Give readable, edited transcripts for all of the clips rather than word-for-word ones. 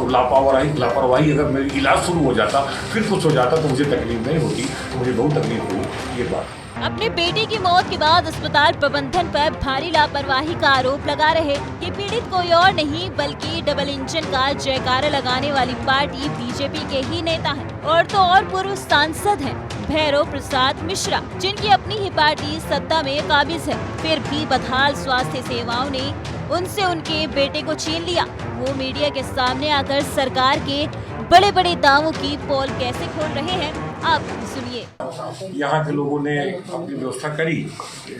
और लापरवाही अगर मेरी इलाज शुरू हो जाता, फिर कुछ हो जाता तो मुझे तकलीफ नहीं होती, तो मुझे बहुत तकलीफ हुई ये बात। अपने बेटे की मौत के बाद अस्पताल प्रबंधन पर भारी लापरवाही का आरोप लगा रहे ये पीड़ित कोई और नहीं बल्कि डबल इंजन का जयकारा लगाने वाली पार्टी बीजेपी के ही नेता हैं और तो और पूर्व सांसद हैं भैरव प्रसाद मिश्रा, जिनकी अपनी ही पार्टी सत्ता में काबिज है। फिर भी बदहाल स्वास्थ्य सेवाओं ने उनसे उनके बेटे को छीन लिया। वो मीडिया के सामने आकर सरकार के बड़े बड़े दावों की पोल कैसे खोल रहे हैं, आप सुनिए। यहाँ के लोगों ने अपनी व्यवस्था करी,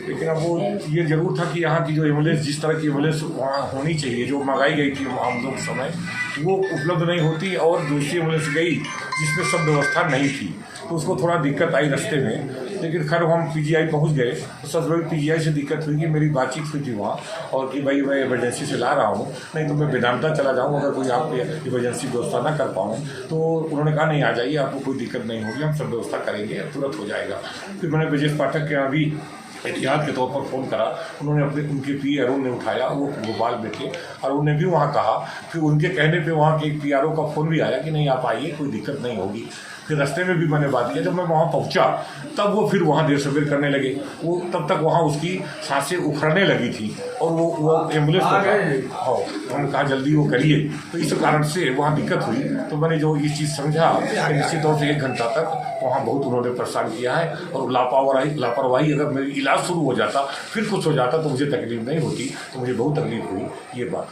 लेकिन अब वो ये जरूर था कि यहाँ की जो एम्बुलेंस, जिस तरह की एम्बुलेंस वहाँ होनी चाहिए, जो मंगाई गई थी हम लोग समय, वो उपलब्ध नहीं होती और दूसरी एम्बुलेंस गई जिसमें सब व्यवस्था नहीं थी, तो उसको थोड़ा दिक्कत आई रास्ते में। लेकिन खैर हम पीजीआई पहुँच गए तो सबसे बड़ी पीजीआई से दिक्कत हुई कि मेरी बातचीत हुई थी वहाँ, और कि भाई मैं इमरजेंसी से ला रहा हूँ, नहीं तो मैं वेदांता चला जाऊँ अगर कोई आप इमरजेंसी व्यवस्था ना कर पाऊँ। तो उन्होंने कहा नहीं आ जाइए, आपको कोई दिक्कत नहीं होगी, हम सब व्यवस्था करेंगे, तुरंत हो जाएगा। फिर मैंने ब्रजेश पाठक के यहाँ भी एहतियात के तौर पर फ़ोन करा, उन्होंने उनके पी अरुण ने उठाया, वो भोपाल में थे, और उन्होंने भी वहाँ कहा। फिर उनके कहने पे वहाँ के एक PRO का फ़ोन भी आया कि नहीं आप आइए, कोई दिक्कत नहीं होगी। फिर रास्ते में भी मैंने बात किया, जब मैं वहाँ पहुँचा तब वो फिर वहाँ देर सवेर करने लगे। वो तब तक वहाँ उसकी सांसें उखड़ने लगी थी और वो एम्बुलेंस उन्होंने कहा जल्दी वो करिए, तो इस कारण से वहाँ दिक्कत हुई। तो मैंने जो ये चीज़ समझा कि निश्चित तौर से 1 घंटा तक वहाँ बहुत उन्होंने परेशान किया है, और लापरवाही अगर मेरी इलाज शुरू हो जाता, फिर कुछ हो जाता तो मुझे तकलीफ नहीं होती, तो मुझे बहुत तकलीफ हुई ये बात।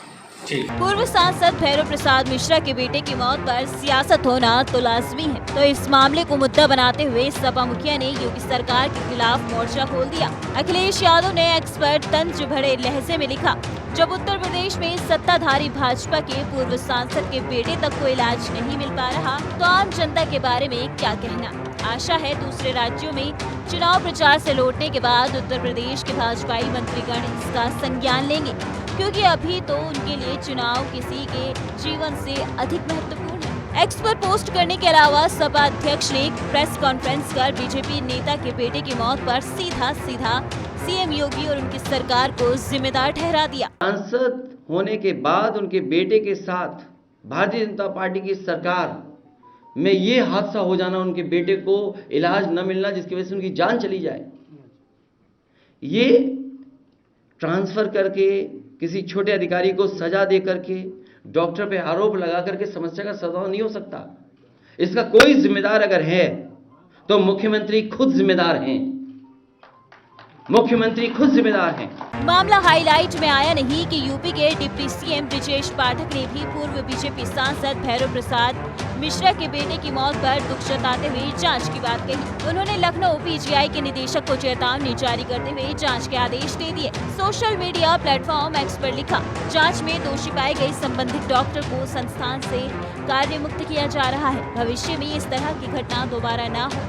पूर्व सांसद भैरव प्रसाद मिश्रा के बेटे की मौत पर सियासत होना तो लाजमी है, तो इस मामले को मुद्दा बनाते हुए सपा मुखिया ने योगी सरकार के खिलाफ मोर्चा खोल दिया। अखिलेश यादव ने एक्स पर तंज भरे लहजे में लिखा, जब उत्तर प्रदेश में सत्ताधारी भाजपा के पूर्व सांसद के बेटे तक को इलाज नहीं मिल पा रहा तो आम जनता के बारे में क्या कहना। आशा है दूसरे राज्यों में चुनाव प्रचार से लौटने के बाद उत्तर प्रदेश के भाजपाई मंत्रीगण इसका संज्ञान लेंगे, क्योंकि अभी तो उनके लिए चुनाव किसी के जीवन से अधिक महत्वपूर्ण है। एक्स पर पोस्ट करने के अलावा सपा अध्यक्ष ने प्रेस कॉन्फ्रेंस कर बीजेपी नेता के बेटे की मौत पर सीधा सीएम योगी और उनकी सरकार को जिम्मेदार ठहरा दिया। सांसद होने के बाद उनके बेटे के साथ भारतीय जनता पार्टी की सरकार में ये हादसा हो जाना, उनके बेटे को इलाज न मिलना जिसकी वजह से उनकी जान चली जाए, ये ट्रांसफर करके किसी छोटे अधिकारी को सजा दे करके डॉक्टर पे आरोप लगा करके समस्या का समाधान नहीं हो सकता। इसका कोई जिम्मेदार अगर है तो मुख्यमंत्री खुद जिम्मेदार हैं, मुख्यमंत्री खुद जिम्मेदार हैं। मामला हाईलाइट में आया नहीं कि यूपी के डिप्टी सीएम ब्रजेश पाठक ने भी पूर्व बीजेपी सांसद भैरव प्रसाद मिश्रा के बेटे की मौत पर दुख जताते हुए जांच की बात कही। उन्होंने लखनऊ पीजीआई के निदेशक को चेतावनी जारी करते हुए जांच के आदेश दे दिए। सोशल मीडिया प्लेटफॉर्म एक्स पर लिखा, जांच में दोषी पाए गए संबंधित डॉक्टर को संस्थान से कार्य मुक्त किया जा रहा है। भविष्य में इस तरह की घटना दोबारा न हो,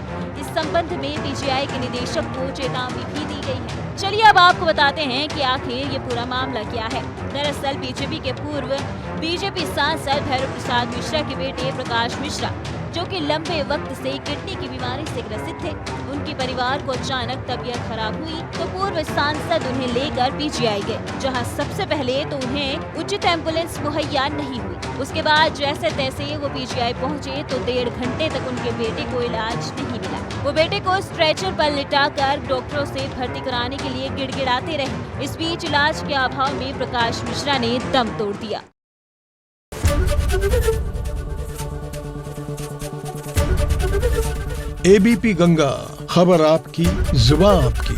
इस संबंध में पीजीआई के निदेशक को चेतावनी भी दी गई है। चलिए अब आपको बताते हैं कि आखिर ये पूरा मामला क्या है। दरअसल बीजेपी के पूर्व बीजेपी सांसद भैरव प्रसाद मिश्रा के बेटे प्रकाश मिश्रा, जो कि लंबे वक्त से किडनी की बीमारी से ग्रसित थे, उनके परिवार को अचानक तबीयत खराब हुई तो पूर्व सांसद उन्हें लेकर पीजीआई गए, जहां सबसे पहले तो उन्हें उचित एम्बुलेंस मुहैया नहीं हुई। उसके बाद जैसे तैसे वो पीजीआई पहुंचे तो 1.5 घंटे तक उनके बेटे को इलाज नहीं मिला। वो बेटे को स्ट्रेचर पर लिटाकर डॉक्टरों से भर्ती कराने के लिए गिड़गिड़ाते रहे। इस बीच इलाज के अभाव में प्रकाश मिश्रा ने दम तोड़ दिया। ABP गंगा, खबर आपकी, जुबान आपकी।